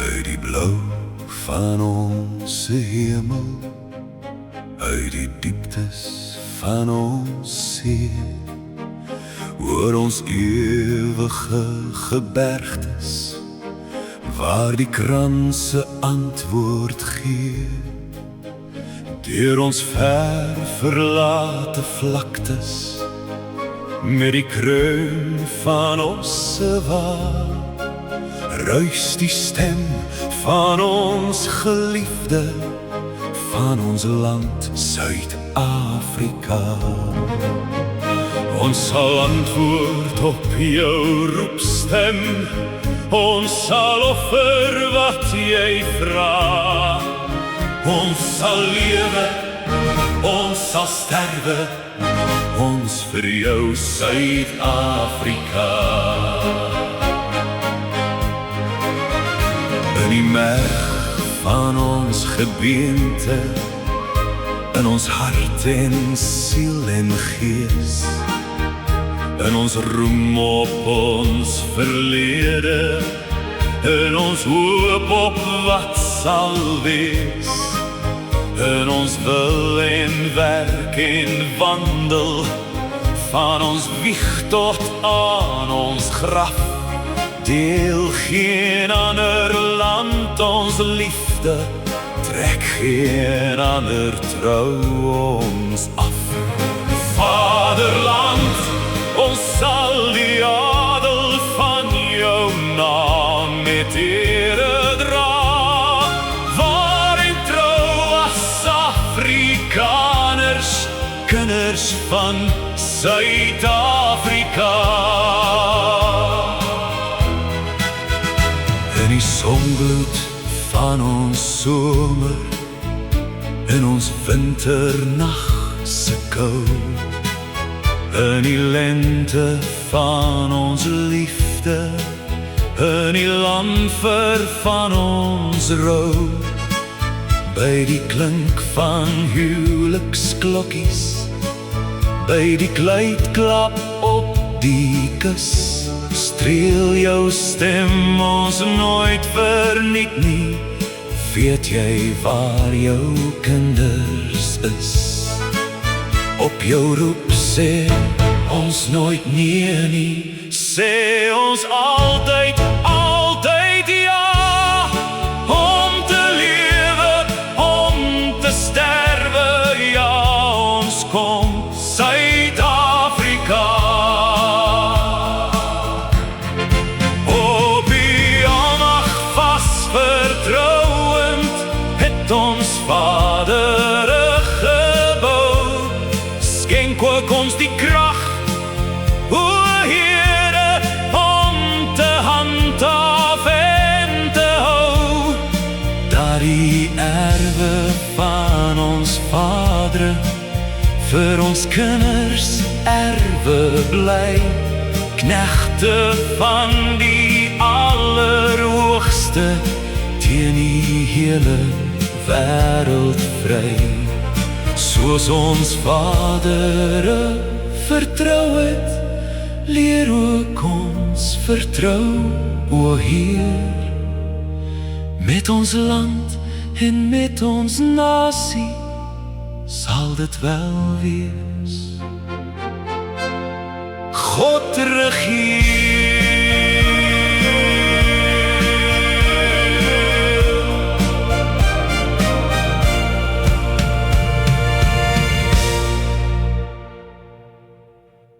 Uit die blauw van onze hemel, uit die dieptes van ons see, oor ons ewige gebergtes, waar die kranse antwoord gee, deur ons ver verlate vlaktes, met die kreun van ons waar, ruis die stem van ons geliefde, van ons land Suid-Afrika. Ons sal antwoord op jou roepstem, ons sal offer wat jy vra. Ons sal lewe, ons sal sterwe, ons vir jou Suid-Afrika. In die merg van ons gebeente, in ons hart en siel en gees, in ons roem op ons verlede, in ons hoop op wat sal wees, in ons wil en werk en wandel, van ons wieg tot aan ons graf, deel geen ander land ons liefde, trek geen ander trou ons af. Vaderland, ons sal die adel van jou naam met ere dra, waarin trou as Afrikaners, kinders van Suid-Afrika. In die sonbloed van ons somer, in ons winternacht se kou, in die lente van ons liefde, in die lamver van ons rou, by die klink van huweliksklokkies, by die kluitklap op die kus, streel jou stem ons nooit verniet nie. Weet jy waar jou kinders is? Op jou roep sê ons nooit nee nie, sê ons altyd, altyd ja, om te lewe, om te sterwe, ja, ons kom Suid-Afrika. Op die almag vas vertrouend, het ons vadere gebou, skenk ook ons die krag, o Heere, om te handhaaf en te hou, dat die erwe van ons vadere vir ons kinders erwe bly, knegte van die allerhoogste, teen die hele wêreld vry. Soos ons vadere vertrou het, leer ook ons vertrou, o Heer, met ons land en met ons nasie, sal dit wel wees. God regeer